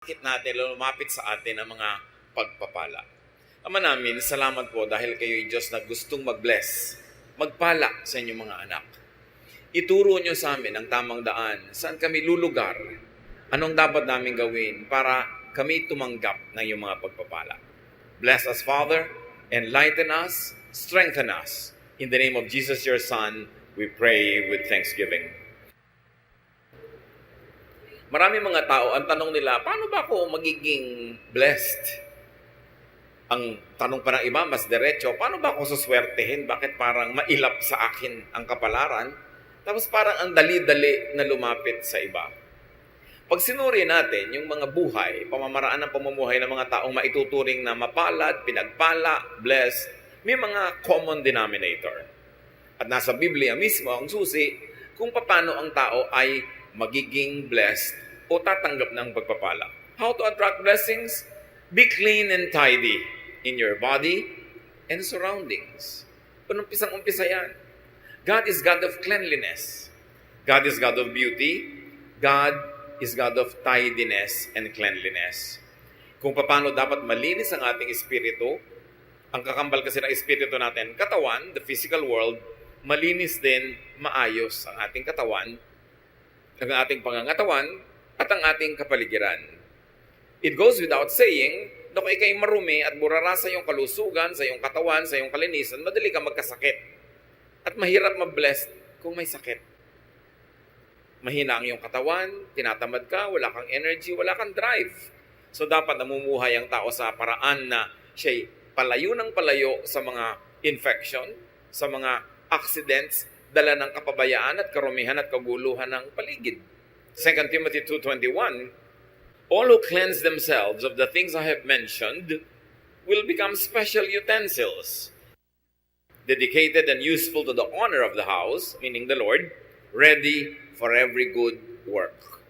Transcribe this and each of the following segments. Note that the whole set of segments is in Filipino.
Bakit natin lumapit sa atin ang mga pagpapala? Ama namin, salamat po dahil kayo'y Diyos na gustong mag-bless, magpala sa inyong mga anak. Ituro nyo sa amin ang tamang daan, saan kami lulugar, anong dapat namin gawin para kami tumanggap ng iyong mga pagpapala. Bless us, Father, enlighten us, strengthen us. In the name of Jesus, your Son, we pray with thanksgiving. Marami mga tao, ang tanong nila, paano ba ako magiging blessed? Ang tanong pa ng iba, mas diretso, paano ba ako suswertehin? Bakit parang mailap sa akin ang kapalaran? Tapos parang ang dali-dali na lumapit sa iba. Pag sinuri natin yung mga buhay, pamamaraan ng pamumuhay ng mga taong maituturing na mapalad, pinagpala, blessed, may mga common denominator. At nasa Biblia mismo ang susi kung paano ang tao ay magiging blessed o tatanggap ng pagpapala. How to attract blessings? Be clean and tidy in your body and surroundings. Umpisang-umpisa yan. God is God of cleanliness. God is God of beauty. God is God of tidiness and cleanliness. Kung paano dapat malinis ang ating espiritu, ang kakambal kasi ng espiritu natin, katawan, the physical world, malinis din, maayos ang ating katawan, ang ating pangangatawan, at ang ating kapaligiran. It goes without saying, na kung ikay marumi at burara sa iyong kalusugan, sa iyong katawan, sa iyong kalinisan, madali ka magkasakit. At mahirap mabless kung may sakit. Mahina ang iyong katawan, tinatamad ka, wala kang energy, wala kang drive. So dapat namumuhay ang tao sa paraan na siya'y palayo ng palayo sa mga infection, sa mga accidents, dala ng kapabayaan at karumihan at kaguluhan ng paligid. 2 Timothy 2:21, all who cleanse themselves of the things I have mentioned will become special utensils, dedicated and useful to the honor of the house, meaning the Lord, ready for every good work.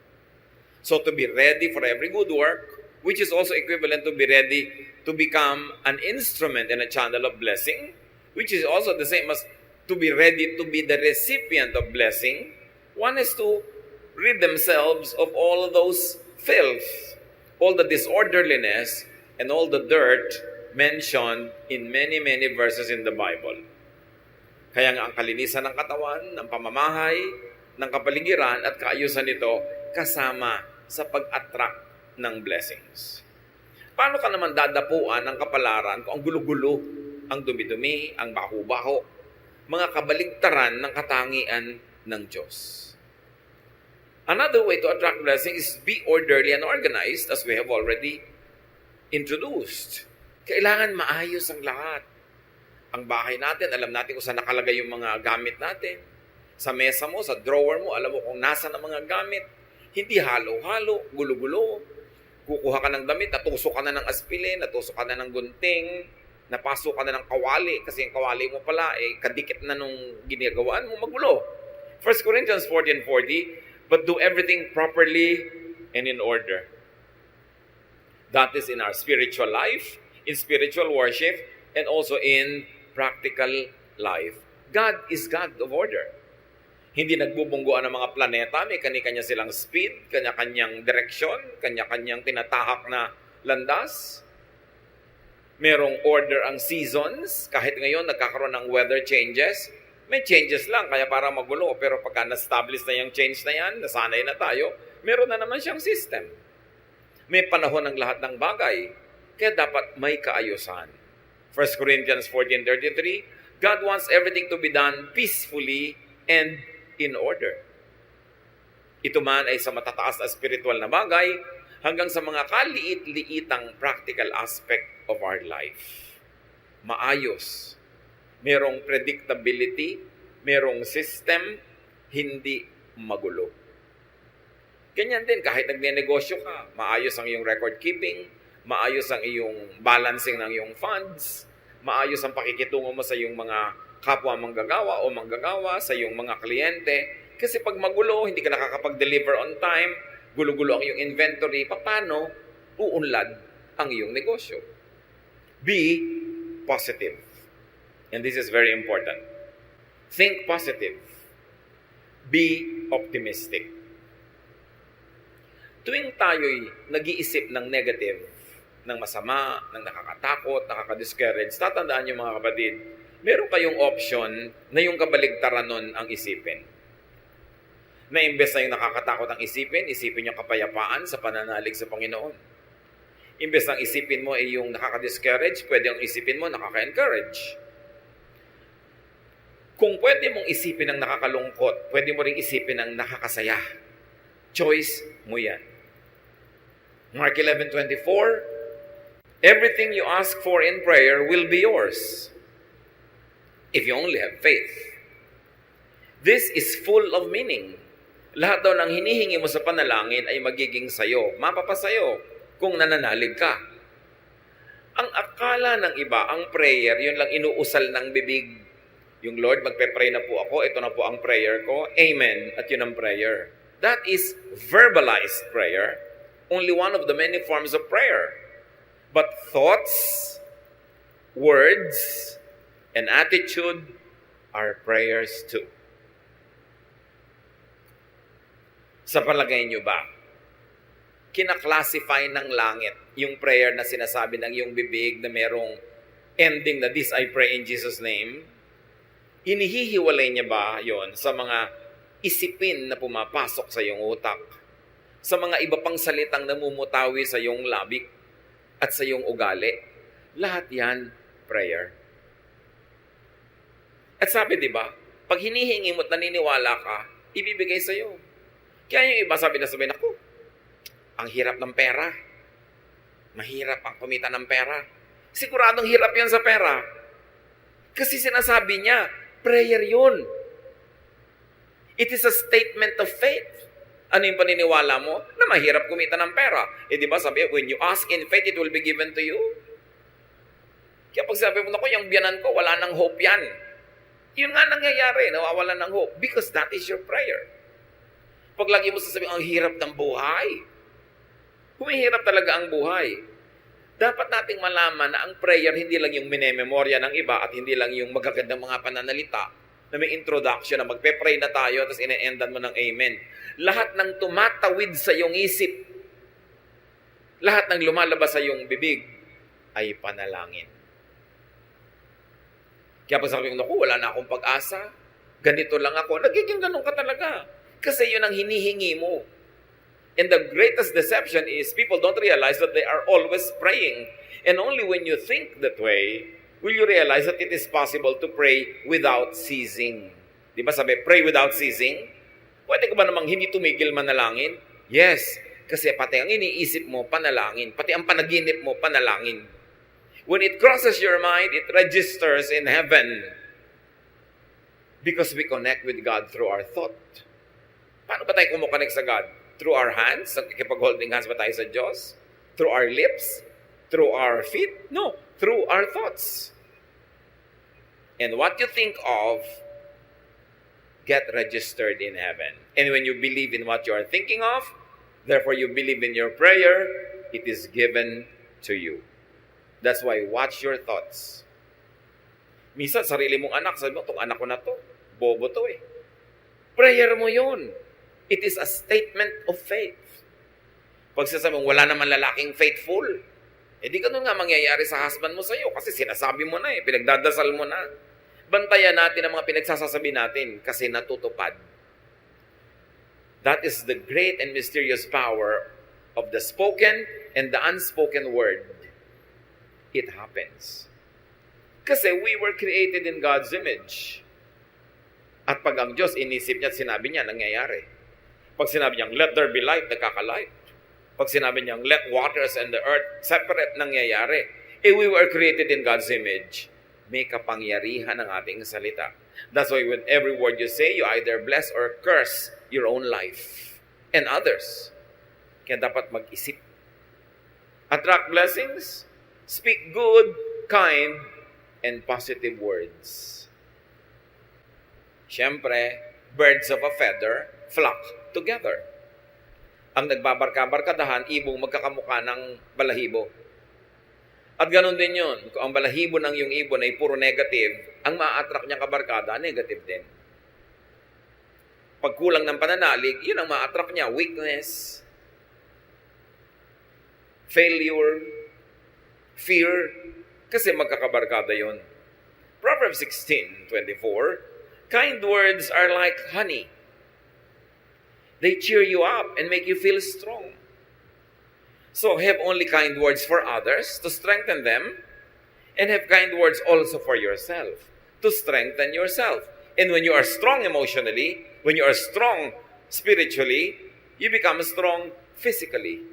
So to be ready for every good work, which is also equivalent to be ready to become an instrument and a channel of blessing, which is also the same as to be ready to be the recipient of blessing. One is to rid themselves of all of those filth, all the disorderliness, and all the dirt mentioned in many, many verses in the Bible. Kaya nga ang kalinisan ng katawan, ng pamamahay, ng kapaligiran at kaayusan nito kasama sa pag-attract ng blessings. Paano ka naman dadapuan ng kapalaran kung ang gulo-gulo, ang dumi-dumi, ang baho-baho, mga kabaligtaran ng katangian ng Diyos? Another way to attract blessing is be orderly and organized, as we have already introduced. Kailangan maayos ang lahat. Ang bahay natin, alam natin kung saan nakalagay yung mga gamit natin. Sa mesa mo, sa drawer mo, alam mo kung nasa ang mga gamit. Hindi halo-halo, gulo-gulo. Kukuha ka ng damit, natusok ka na ng aspilin, natusok ka na ng gunting, napasok ka na ng kawali, kasi yung kawali mo pala, kadikit na nung ginagawaan mo, magulo. 1 Corinthians 14:40, but do everything properly and in order. That is in our spiritual life, in spiritual worship, and also in practical life. God is God of order. Hindi nagbubungguan ng mga planeta, may kanya-kanya silang speed, kanya-kanyang direksyon, kanya-kanyang tinatahak na landas. Merong order ang seasons, kahit ngayon nagkakaroon ng weather changes, may changes lang, kaya para magulo. Pero pagka na-establish na yung change na yan, nasanay na tayo, meron na naman siyang system. May panahon ng lahat ng bagay, kaya dapat may kaayusan. 1 Corinthians 14:33, God wants everything to be done peacefully and in order. Ito man ay sa matataas na spiritual na bagay, hanggang sa mga kaliit-liitang practical aspect of our life. Maayos. Merong predictability, merong system, hindi magulo. Ganyan din, kahit nagnenegosyo ka, maayos ang iyong record keeping, maayos ang iyong balancing ng iyong funds, maayos ang pakikitungo mo sa iyong mga kapwa manggagawa o manggagawa, sa iyong mga kliyente. Kasi pag magulo, hindi ka nakakapag-deliver on time, gulo-gulo ang iyong inventory, paano uunlad ang iyong negosyo? Be positive. And this is very important. Think positive. Be optimistic. Tuwing tayo'y nag-iisip ng negative, ng masama, ng nakakatakot, nakaka-discourage, tatandaan niyo mga kapatid, meron kayong option na yung kabaligtaran nun ang isipin. Na imbes na yung nakakatakot ang isipin yung kapayapaan sa pananalig sa Panginoon. Imbes na isipin mo ay yung nakaka-discourage, pwede ang isipin mo nakaka-encourage. Kung pwede mong isipin ang nakakalungkot, pwede mo ring isipin ang nakakasaya. Choice mo yan. Mark 11:24, everything you ask for in prayer will be yours if you only have faith. This is full of meaning. Lahat daw ng hinihingi mo sa panalangin ay magiging sayo, mapapasayo kung nananalig ka. Ang akala ng iba, ang prayer, yun lang inuusal ng bibig. Yung Lord, magpe-pray na po ako, ito na po ang prayer ko, amen, at yun ang prayer. That is verbalized prayer, only one of the many forms of prayer. But thoughts, words, and attitude are prayers too. Sa palagay nyo ba, kinaklasify ng langit yung prayer na sinasabi ng iyong bibig na merong ending na this I pray in Jesus' name? Inihihiwalay niya ba yon sa mga isipin na pumapasok sa iyong utak? Sa mga iba pang salitang namumutawi sa iyong labi at sa iyong ugali? Lahat yan, prayer. At sabi, di ba, pag hinihingi mo at naniniwala ka, ibibigay sa iyo. Kaya yung iba sabi, ako, ang hirap ng pera. Mahirap ang kumita ng pera. Siguradong hirap yan sa pera. Kasi sinasabi niya, prayer yun. It is a statement of faith. Ano yung paniniwala mo? Na mahirap kumita ng pera. Eh di ba sabi, when you ask in faith, it will be given to you. Kaya pag sabi mo, yung biyanan ko, wala nang hope yan. Yun nga nangyayari, nawawalan ng hope. Because that is your prayer. Pag lagi mo sasabihin, ang hirap ng buhay. Humihirap talaga ang buhay. Dapat nating malaman na ang prayer hindi lang yung minememorya ng iba at hindi lang yung magagandang mga pananalita na may introduction na magpe-pray na tayo tapos ine-endan mo ng amen. Lahat ng tumatawid sa iyong isip, lahat ng lumalabas sa iyong bibig ay panalangin. Kaya pag sabi ko, wala na akong pag-asa, ganito lang ako, nagiging ganun ka talaga. Kasi yun ang hinihingi mo. And the greatest deception is people don't realize that they are always praying. And only when you think that way, will you realize that it is possible to pray without ceasing. Di ba sabi, pray without ceasing? Pwede ka ba namang hindi tumigil manalangin? Yes, kasi pati ang iniisip mo, panalangin. Pati ang panaginip mo, panalangin. When it crosses your mind, it registers in heaven. Because we connect with God through our thought. Paano ba tayo kumukonect sa God? Through our hands? Nakikipag-holding hands ba tayo sa Diyos? Through our lips? Through our feet? No. Through our thoughts. And what you think of, get registered in heaven. And when you believe in what you are thinking of, therefore you believe in your prayer, it is given to you. That's why watch your thoughts. Minsan, sarili mong anak, sabi mo, itong anak ko na to, bobo to eh. Prayer mo yun. It is a statement of faith. Pag sasabi mo, wala naman lalaking faithful, di ganun nga mangyayari sa husband mo sa'yo kasi sinasabi mo na pinagdadasal mo na. Bantayan natin ang mga pinagsasasabi natin kasi natutupad. That is the great and mysterious power of the spoken and the unspoken word. It happens. Kasi we were created in God's image. At pag ang Diyos inisip niya at sinabi niya, nangyayari. Pag sinabi niyang, let there be light, nagkaka-light. Pag sinabi niyang, let waters and the earth separate, nangyayari. We were created in God's image. May kapangyarihan ang ating salita. That's why with every word you say, you either bless or curse your own life and others. Kaya dapat mag-isip. Attract blessings, speak good, kind, and positive words. Siyempre, birds of a feather flock together. Ang nagbabarka-barkadahan, ibong magkakamukha ng balahibo. At ganun din yun. Kung ang balahibo ng yung ibon ay puro negative, ang ma-attract niyang kabarkada, negative din. Pag kulang ng pananalig, yun ang ma-attract niya, weakness. failure, fear, kasi magkakabarkada yon. Proverbs 16:24, kind words are like honey. They cheer you up and make you feel strong. So have only kind words for others to strengthen them, and have kind words also for yourself to strengthen yourself. And when you are strong emotionally, when you are strong spiritually, you become strong physically.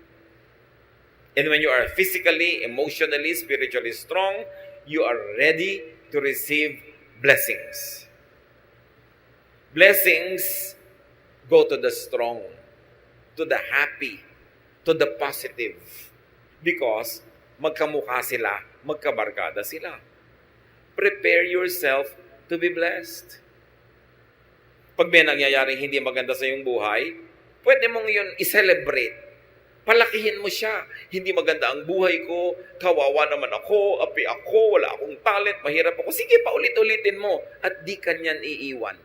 And when you are physically, emotionally, spiritually strong, you are ready to receive blessings. Blessings go to the strong, to the happy, to the positive. Because magkamukha sila, magkabarkada sila. Prepare yourself to be blessed. Pag may nangyayaring hindi maganda sa iyong buhay, pwede mong yun i-celebrate. Palakihin mo siya. Hindi maganda ang buhay ko, kawawa naman ako, api ako, wala akong talent, mahirap ako. Sige, paulit-ulitin mo at di kanyan iiwan.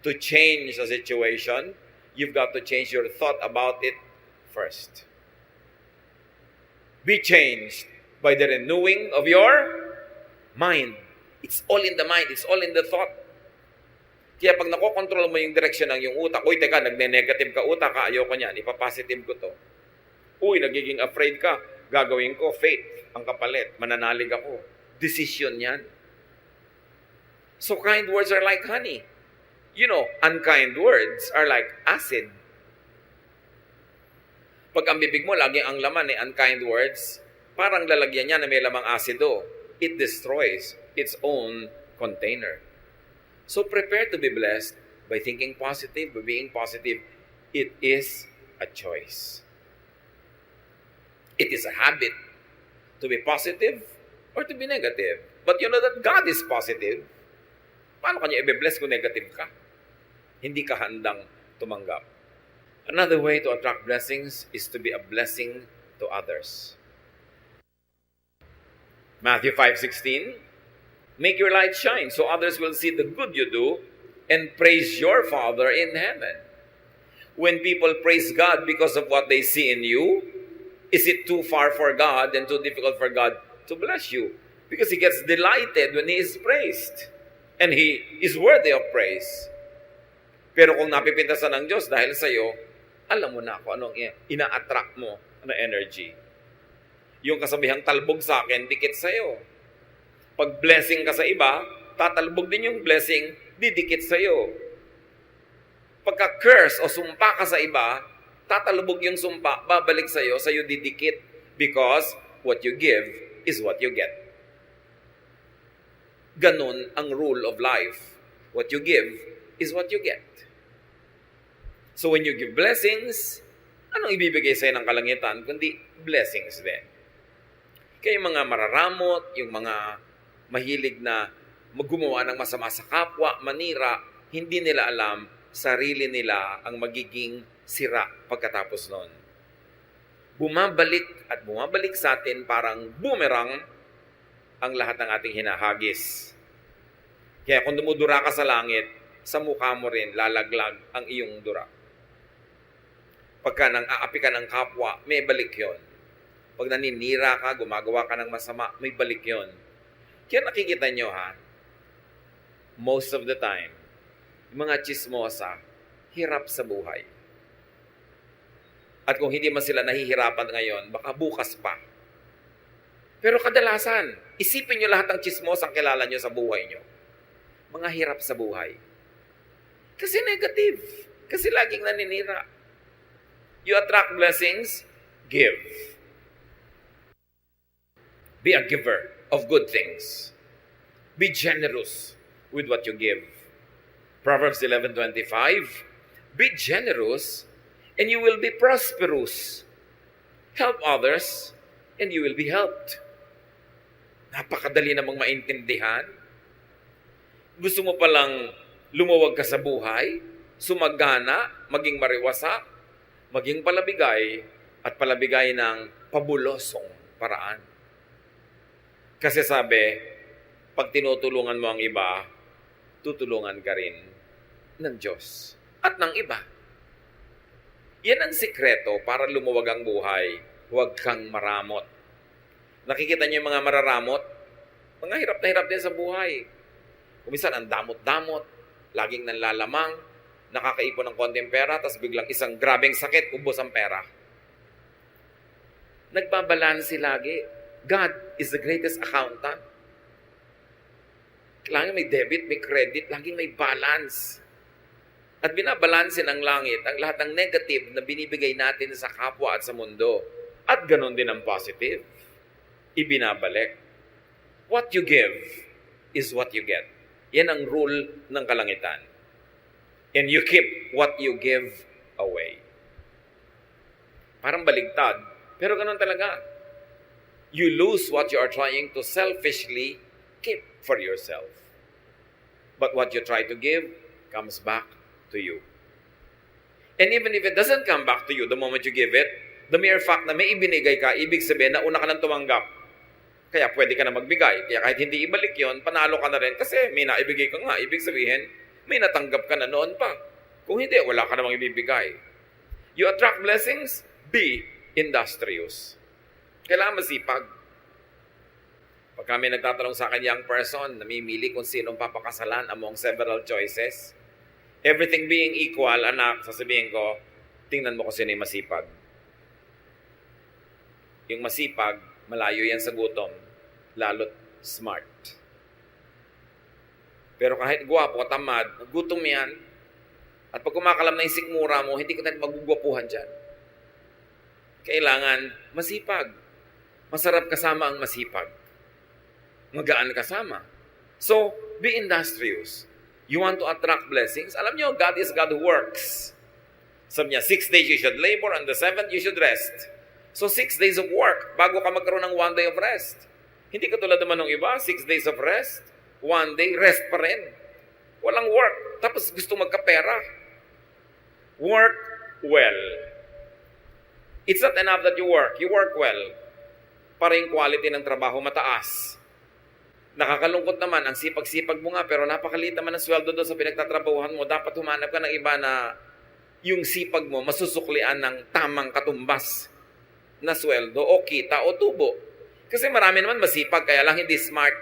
To change the situation, you've got to change your thought about it first. Be changed by the renewing of your mind. It's all in the mind. It's all in the thought. Kaya pag nakokontrol mo yung direksyon ng yung utak, uy, teka, nagne-negative ka utak, ayoko niyan, ipapositive ko to. Uy, nagiging afraid ka, gagawin ko, faith, ang kapalit, mananalig ako. Decision yan. So kind words are like honey. You know, unkind words are like acid. Pag ang bibig mo, lagi ang laman unkind words, parang lalagyan niya na may lamang asido. It destroys its own container. So prepare to be blessed by thinking positive, by being positive. It is a choice. It is a habit to be positive or to be negative. But you know that God is positive. Paano kanya i-bless kung negative ka? Hindi ka handang tumanggap. Another way to attract blessings is to be a blessing to others. Matthew 5:16, make your light shine so others will see the good you do and praise your Father in heaven. When people praise God because of what they see in you, is it too far for God and too difficult for God to bless you? Because He gets delighted when He is praised. And He is worthy of praise. Pero kung napipintasan ng Diyos dahil sa iyo, alam mo na kung anong ina-attract mo na energy. Yung kasabihang talbog sa akin, dikit sa iyo. Pag blessing ka sa iba, tatalbog din yung blessing, didikit sa iyo. Pagka curse o sumpa ka sa iba, tatalbog yung sumpa, babalik sa iyo didikit. Because what you give is what you get. Ganun ang rule of life. What you give is what you get. So when you give blessings, anong ibibigay sa'yo ng kalangitan kundi blessings din? Kaya yung mga mararamot, yung mga mahilig na gumawa ng masama sa kapwa, manira, hindi nila alam, sarili nila ang magiging sira pagkatapos nun. Bumabalik at bumabalik sa atin parang boomerang ang lahat ng ating hinahagis. Kaya kung dumudura ka sa langit, sa mukha mo rin lalaglag ang iyong dura. Pagka nang aapi ka ng kapwa, may balik yon. Pag naninira ka, gumagawa ka ng masama, may balik yon. Kaya nakikita nyo most of the time, yung mga chismosa, hirap sa buhay. At kung hindi man sila nahihirapan ngayon, baka bukas pa. Pero kadalasan, isipin nyo lahat ng chismosa ang kilala nyo sa buhay nyo. Mga hirap sa buhay. Kasi negative. Kasi laging naninira. You attract blessings, give. Be a giver of good things. Be generous with what you give. Proverbs 11:25, be generous and you will be prosperous. Help others and you will be helped. Napakadali namang maintindihan. Gusto mo palang lumuwag ka sa buhay, sumagana, maging mariwasak, maging palabigay, at palabigay ng pabulosong paraan. Kasi sabi, pag tinutulungan mo ang iba, tutulungan ka rin ng Diyos at ng iba. Yan ang sikreto para lumuwag ang buhay. Huwag kang maramot. Nakikita niyo yung mga mararamot? Mga hirap na hirap din sa buhay. Kuminsan ang damot-damot, laging nanlalamang, nakakaipon ng konting pera, tapos biglang isang grabeng sakit, ubos ang pera. Nagbabalansi lagi. God is the greatest accountant. Kailangan may debit, may credit, laging may balance. At binabalansin ng langit ang lahat ng negative na binibigay natin sa kapwa at sa mundo. At ganon din ang positive. Ibinabalik. What you give is what you get. Yan ang rule ng kalangitan. And you keep what you give away. Parang baligtad. Pero ganon talaga. You lose what you are trying to selfishly keep for yourself. But what you try to give comes back to you. And even if it doesn't come back to you the moment you give it, the mere fact na may ibinigay ka, ibig sabihin na una ka nang tumanggap. Kaya pwede ka na magbigay. Kaya kahit hindi ibalik yon, panalo ka na rin kasi may naibigay ka nga. Ibig sabihin, may natanggap ka na noon pa. Kung hindi, wala ka namang ibibigay. You attract blessings, be industrious. Kailangan masipag. Pag kami nagtatanong sa akin, young person, namimili kung sinong papakasalan among several choices, everything being equal, anak, sasabihin ko, tingnan mo kung sino yung masipag. Yung masipag, malayo yan sa gutom, lalo't smart. Pero kahit gwapo, tamad, gutom yan, at pag kumakalam na yung sikmura mo, hindi ka na magugwapuhan dyan. Kailangan masipag. Masarap kasama ang masipag. Magaan kasama. So, be industrious. You want to attract blessings? Alam nyo, God is God who works. Sabi niya, 6 days you should labor, and the 7th you should rest. So, 6 days of work, bago ka magkaroon ng 1 day of rest. Hindi katulad naman ng iba, 6 days of rest, 1 day, rest pa rin. Walang work, tapos gusto magkapera. Work well. It's not enough that you work well. Para yung quality ng trabaho mataas. Nakakalungkot naman, ang sipag-sipag mo nga, pero napakaliit naman ang sweldo doon sa pinagtatrabahuhan mo. Dapat humanap ka ng iba na yung sipag mo masusuklian ng tamang katumbas na sweldo o kita o tubo. Kasi marami naman masipag, kaya lang hindi smart.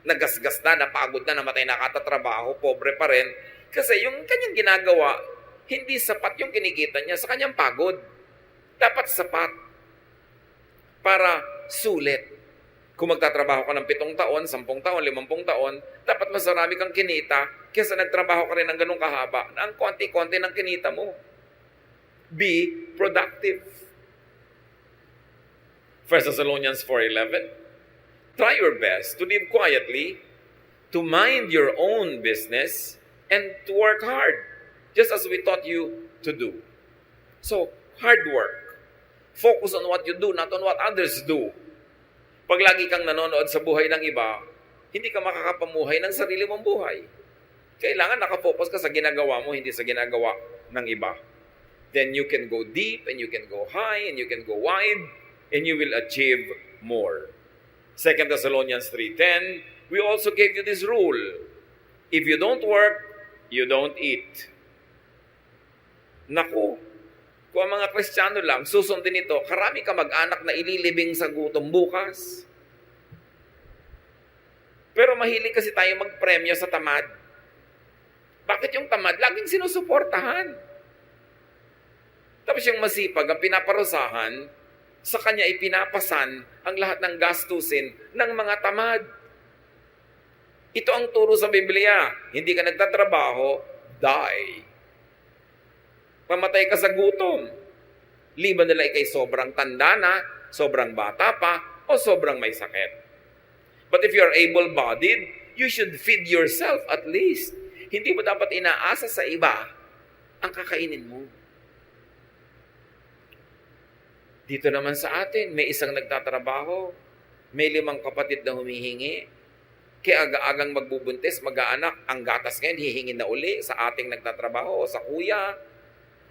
Nagasgas na, napagod na, namatay na katatrabaho, pobre pa rin. Kasi yung kanyang ginagawa, hindi sapat yung kinikita niya sa kanyang pagod. Dapat sapat para sulit. Kung magtatrabaho ka ng 7 taon, 10 taon, 50 taon, dapat mas marami kang kinita kaysa nagtrabaho ka rin ng ganung kahaba na ang konti-konti ng kinita mo. Be productive. 1 Thessalonians 4:11. Try your best to live quietly, to mind your own business, and to work hard, just as we taught you to do. So, hard work. Focus on what you do, not on what others do. Pag lagi kang nanonood sa buhay ng iba, hindi ka makakapamuhay ng sarili mong buhay. Kailangan nakafocus ka sa ginagawa mo, hindi sa ginagawa ng iba. Then you can go deep, and you can go high, and you can go wide, and you will achieve more. 2 Thessalonians 3:10, we also gave you this rule. If you don't work, you don't eat. Naku, kung ang mga Kristiyano lang, susundin ito, karami ka mag-anak na ililibing sa gutom bukas. Pero mahilig kasi tayo magpremyo sa tamad. Bakit yung tamad? Laging sinusuportahan. Tapos yung masipag, ang pinaparusahan, sa kanya ipinapasan ang lahat ng gastusin ng mga tamad. Ito ang turo sa Biblia. Hindi ka nagtatrabaho, die. Mamatay ka sa gutom. Liban nila ikay sobrang tanda na, sobrang bata pa, o sobrang may sakit. But if you're able-bodied, you should feed yourself at least. Hindi mo dapat inaasa sa iba ang kakainin mo. Dito naman sa atin, may isang nagtatrabaho, may 5 kapatid na humihingi, kaya aga-agang magbubuntis, mag-aanak, ang gatas ngayon, hihingin na uli sa ating nagtatrabaho o sa kuya.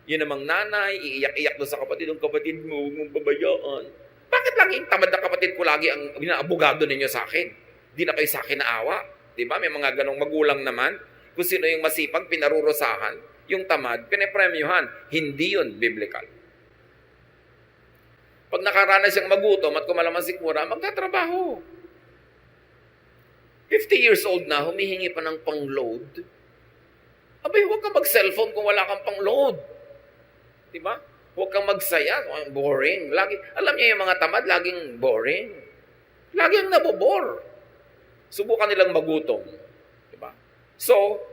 Yun namang nanay, iiyak-iyak doon sa kapatid, ang kapatid mo, huwag mong pabayaan. Bakit laging tamad na kapatid ko lagi ang abogado ninyo sa akin? Di na kayo sa akin naawa. Diba? May mga ganong magulang naman. Kung sino yung masipag, pinarurusahan. yung tamad, pinipremyuhan. Hindi yun biblical. Pag nakaranas siyang magutom at kumalaman sikmura, magtatrabaho. 50 years old na, humihingi pa ng pang-load. Abay, huwag kang mag-cellphone kung wala kang pang-load. Diba? Huwag kang magsaya. Boring. Alam niyo yung mga tamad, laging boring. Laging nabobore. Subukan nilang magutom. Diba? So,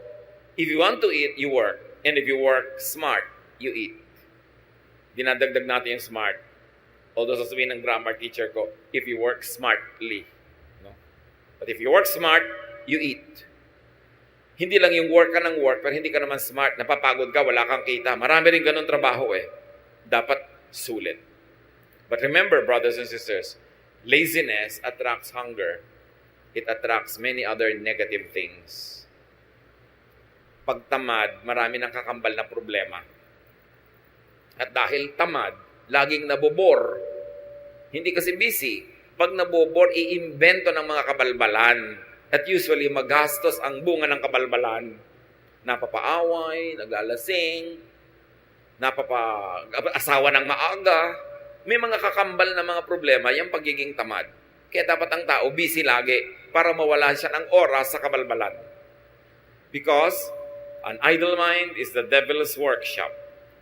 if you want to eat, you work. And if you work smart, you eat. Dinadagdag natin yung smart. Although sasabihin ng grammar teacher ko, if you work smartly. No? But if you work smart, you eat. Hindi lang yung work ka ng work, pero hindi ka naman smart, napapagod ka, wala kang kita. Marami rin ganun trabaho eh. Dapat sulit. But remember, brothers and sisters, laziness attracts hunger. It attracts many other negative things. Pag tamad, marami nang kakambal na problema. At dahil tamad, laging nabobor. Hindi kasi busy. Pag nabobor, iimbento ng mga kabalbalan. At usually, magastos ang bunga ng kabalbalan. Napapaaway, naglalasing, asawa ng maaga. May mga kakambal na mga problema, yung pagiging tamad. Kaya dapat ang tao busy lagi para mawala siya ng oras sa kabalbalan. Because an idle mind is the devil's workshop.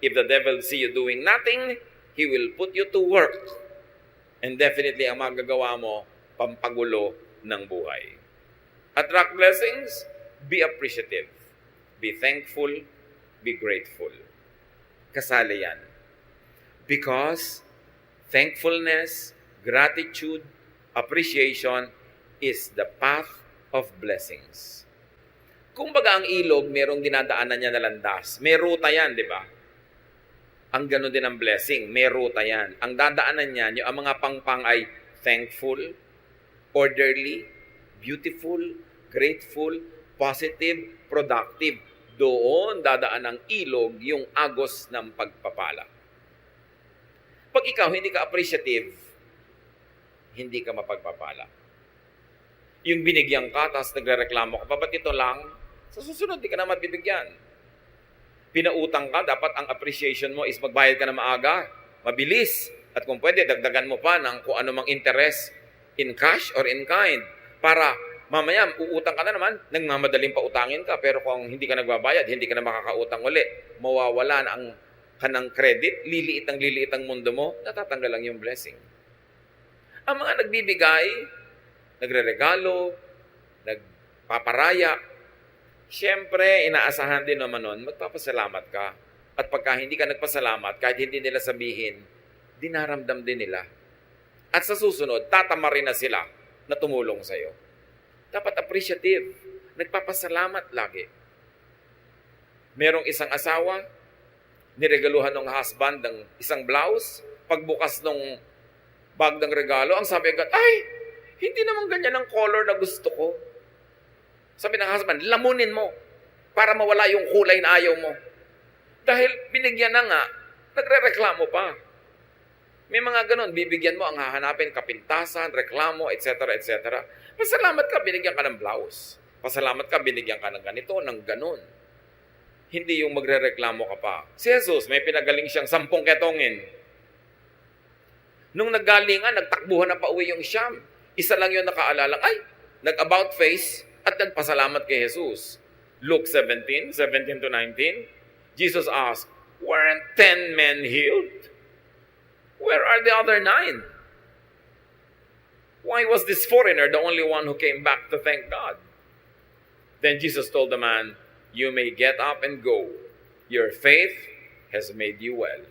If the devil see you doing nothing, he will put you to work. And definitely, ang magagawa mo, pampagulo ng buhay. Attract blessings, be appreciative. Be thankful, be grateful. Kasali yan. Because thankfulness, gratitude, appreciation is the path of blessings. Kung baga ang ilog, merong dinadaanan niya na landas. May ruta yan, di ba? Ang gano'n din ang blessing. May ruta yan. Ang dadaanan niyan, yung ang mga pangpang ay thankful, orderly, beautiful, grateful, positive, productive. Doon dadaan ang ilog yung agos ng pagpapala. Pag ikaw hindi ka appreciative, hindi ka mapagpapala. Yung binigyan ka, tapos nagrereklamo ka pa, ba't ito lang? Sa susunod, di ka na mabibigyan. Pinautang ka, dapat ang appreciation mo is magbayad ka na maaga, mabilis. At kung pwede, dagdagan mo pa ng kung ano mang interest in cash or in kind. Para mamaya, uutang ka na naman, nagmamadaling pautangin ka. Pero kung hindi ka nagbabayad, hindi ka na makakautang uli. Mawawala na ang kanang credit, liliit ang mundo mo, natatanggal lang yung blessing. Ang mga nagbibigay, nagreregalo, nagpaparaya, siyempre, inaasahan din naman nun, magpapasalamat ka. At pagka hindi ka nagpasalamat, kahit hindi nila sabihin, dinaramdam din nila. At sa susunod, tatamarin na sila na tumulong sa'yo. Dapat appreciative. Nagpapasalamat lagi. Merong isang asawa, niregaluhan ng husband ng isang blouse. Pagbukas ng bag ng regalo, ang sabi agad, ay, hindi naman ganyan ang color na gusto ko. Sabi ng husband, lamunin mo para mawala yung kulay na ayaw mo. Dahil binigyan na nga, nagre-reklamo pa. May mga ganun, bibigyan mo ang hahanapin, kapintasan, reklamo, etc., etc. Pasalamat ka, binigyan ka ng blouse. Pasalamat ka, binigyan ka ng ganito, ng ganun. Hindi yung magre-reklamo ka pa. Si Jesus, may pinagaling siyang 10 ketongin. Nung naggalingan, nagtakbuhan na pa uwi yung Siyam. Isa lang yung nakaalalang, ay, nag-about face, at nagpasalamat kay Jesus. Luke 17 to 19, Jesus asked, weren't 10 men healed? Where are the other 9? Why was this foreigner the only one who came back to thank God? Then Jesus told the man, you may get up and go. Your faith has made you well.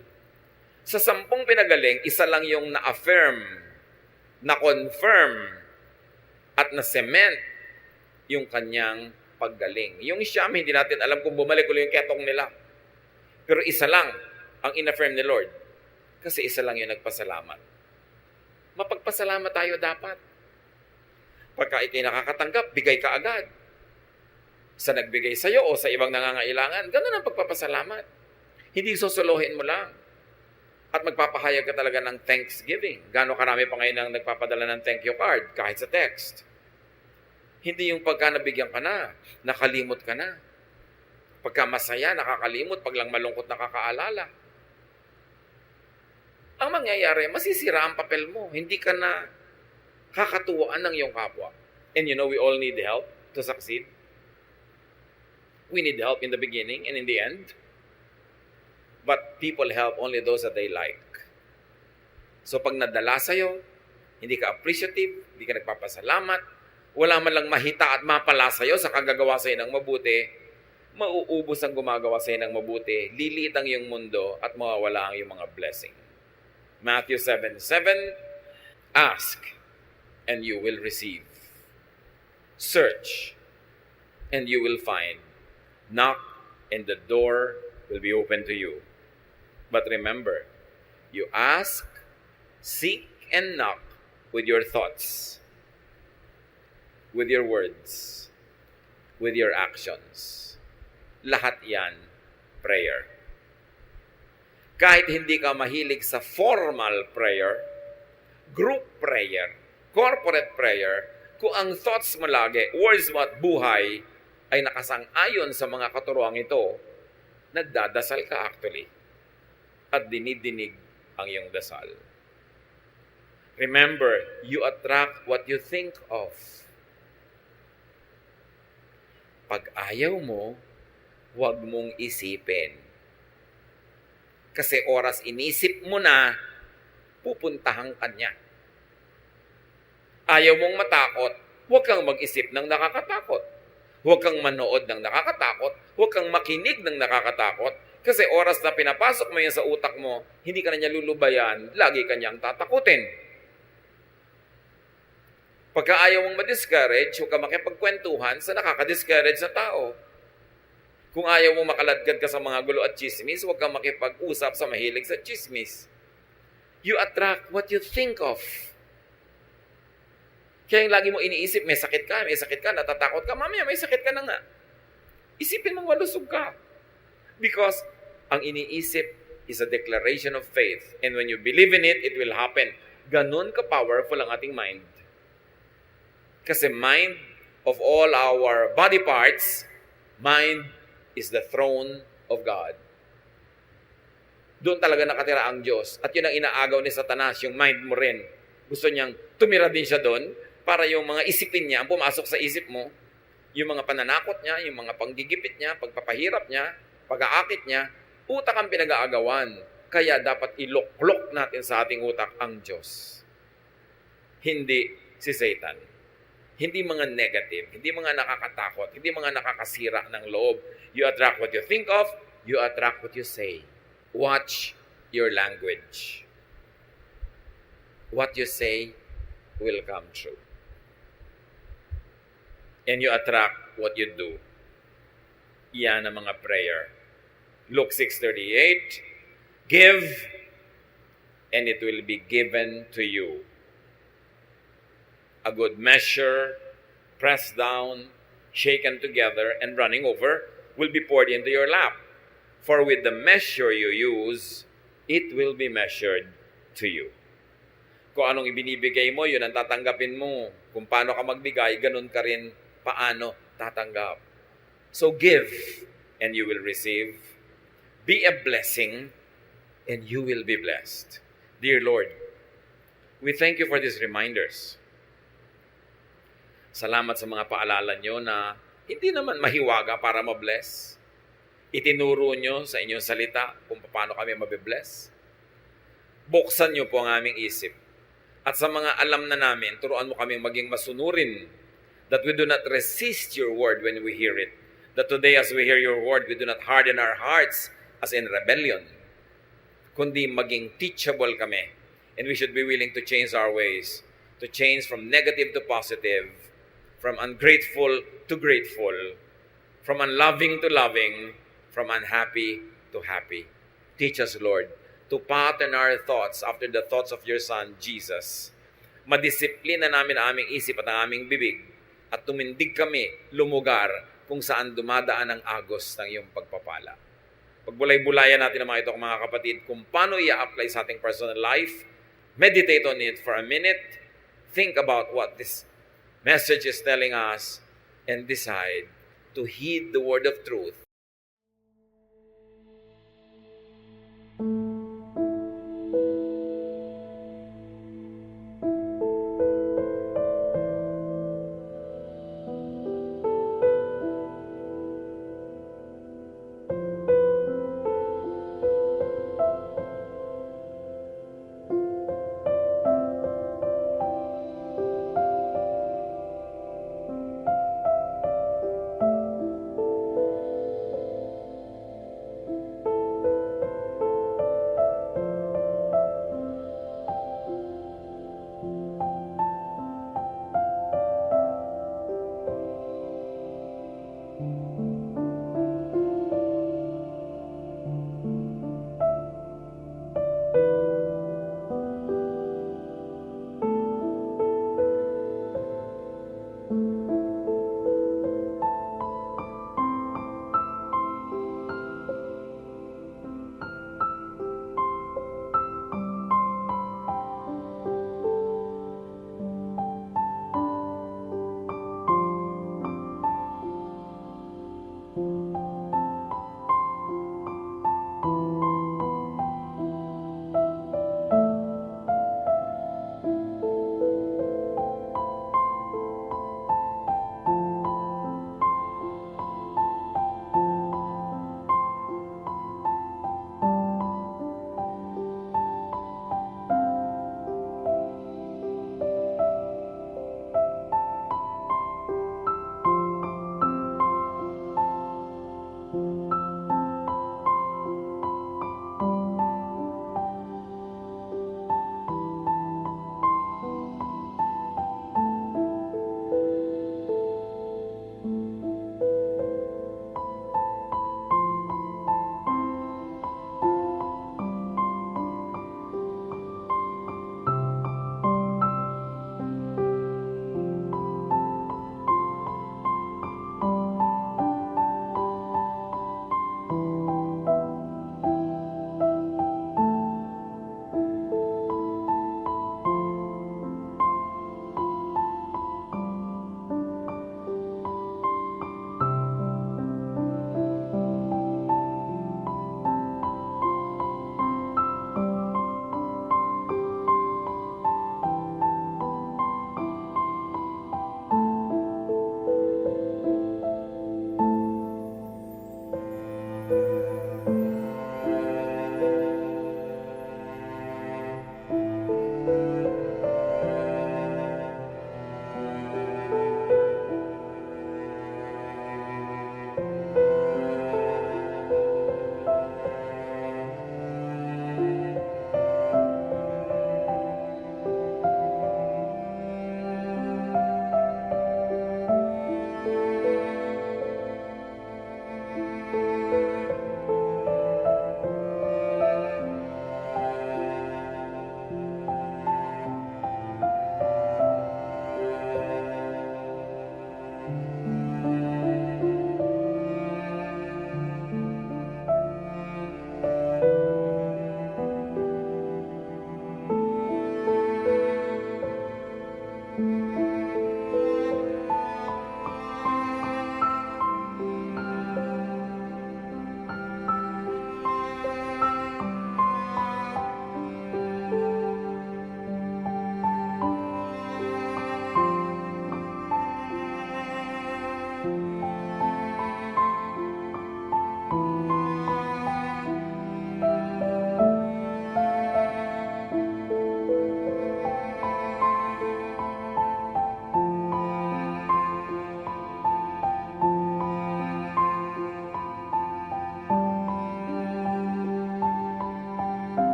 Sa 10 pinagaling, isa lang yung na-affirm, na-confirm, at na-cement yung kanyang paggaling. Yung Siyam, hindi natin alam kung bumalik ulit yung ketong nila. Pero isa lang ang in-affirm ni Lord. Kasi isa lang yung nagpasalamat. Mapagpasalamat tayo dapat. Pagka ikay nakakatanggap, bigay ka agad. Sa nagbigay sa'yo o sa ibang nangangailangan, ganun ang pagpapasalamat. Hindi susuluhin mo lang. At magpapahayag ka talaga ng thanksgiving. Gano'ng karami pa ngayon ang nagpapadala ng thank you card, kahit sa text. Hindi yung pagka nabigyan ka na, nakalimot ka na. Pagka masaya, nakakalimot. Pag lang malungkot, nakakaalala. Ang mangyayari, masisira ang papel mo. Hindi ka na kakatuwaan ng iyong kapwa. And we all need help to succeed. We need help in the beginning and in the end. But people help only those that they like. So pag nadala sa'yo, hindi ka appreciative, hindi ka nagpapasalamat, wala man lang mahita at mapala sa'yo sa kagagawa sa'yo ng mabuti, mauubos ang gumagawa sa'yo ng mabuti, lilit ang iyong mundo at mawawala ang iyong mga blessing. Matthew 7:7, ask and you will receive. Search and you will find. Knock and the door will be open to you. But remember, you ask, seek, and knock with your thoughts, with your words, with your actions. Lahat yan, prayer. Kahit hindi ka mahilig sa formal prayer, group prayer, corporate prayer, kung ang thoughts mo lagi, words mo at buhay, ay nakasang-ayon sa mga katuruang ito, nagdadasal ka actually. At dinidinig ang iyong dasal. Remember, you attract what you think of. Pag ayaw mo, huwag mong isipin. Kasi oras inisip mo na, pupuntahan ka niya. Ayaw mong matakot, huwag kang mag-isip ng nakakatakot. Huwag kang manood ng nakakatakot. Huwag kang makinig ng nakakatakot. Kasi oras na pinapasok mo yan sa utak mo, hindi ka na niya lulubayan, lagi ka niyang tatakutin. Pagka ayaw mong ma-discourage, huwag ka makipagkwentuhan sa nakaka-discourage na tao. Kung ayaw mong makaladkad ka sa mga gulo at chismis, huwag kang makipag-usap sa mahilig sa chismis. You attract what you think of. Kaya yung lagi mo iniisip, may sakit ka, natatakot ka, mamaya may sakit ka na nga. Isipin mong walusog ka. Because ang iniisip is a declaration of faith. And when you believe in it, it will happen. Ganun ka-powerful ang ating mind. Kasi mind of all our body parts, mind is the throne of God. Doon talaga nakatira ang Diyos. At yun ang inaagaw ni Satanas, yung mind mo rin. Gusto niyang tumira din siya doon para yung mga isipin niya, ang pumasok sa isip mo, yung mga pananakot niya, yung mga panggigipit niya, pagpapahirap niya, pag-aakit niya, utak ang pinag-aagawan. Kaya dapat iluklok natin sa ating utak ang Diyos. Hindi si Satan. Hindi mga negative, hindi mga nakakatakot, hindi mga nakakasira ng loob. You attract what you think of, you attract what you say. Watch your language. What you say will come true. And you attract what you do. Iyan ang mga prayer. Luke 6:38, give, and it will be given to you. A good measure, pressed down, shaken together, and running over, will be poured into your lap. For with the measure you use, it will be measured to you. Kung anong ibinibigay mo, yun ang tatanggapin mo. Kung paano ka magbigay, ganun ka rin paano tatanggap. So give, and you will receive. Be a blessing, and you will be blessed. Dear Lord, we thank you for these reminders. Salamat sa mga paalala nyo na hindi naman mahiwaga para mabless. Itinuro nyo sa inyong salita kung paano kami mabibless. Buksan nyo po ang aming isip. At sa mga alam na namin, turuan mo kami maging masunurin, that we do not resist your word when we hear it. That today as we hear your word, we do not harden our hearts as in rebellion, kundi maging teachable kami. And we should be willing to change our ways, to change from negative to positive, from ungrateful to grateful, from unloving to loving, from unhappy to happy. Teach us, Lord, to pattern our thoughts after the thoughts of your Son, Jesus. Madisiplina namin ang aming isip at ang aming bibig, at tumindig kami lumugar kung saan dumadaan ang agos ng iyong pagpapala. Pagbulay-bulayan natin ang mga ito, mga kapatid, kung paano i-apply sa ating personal life. Meditate on it for a minute. Think about what this message is telling us and decide to heed the word of truth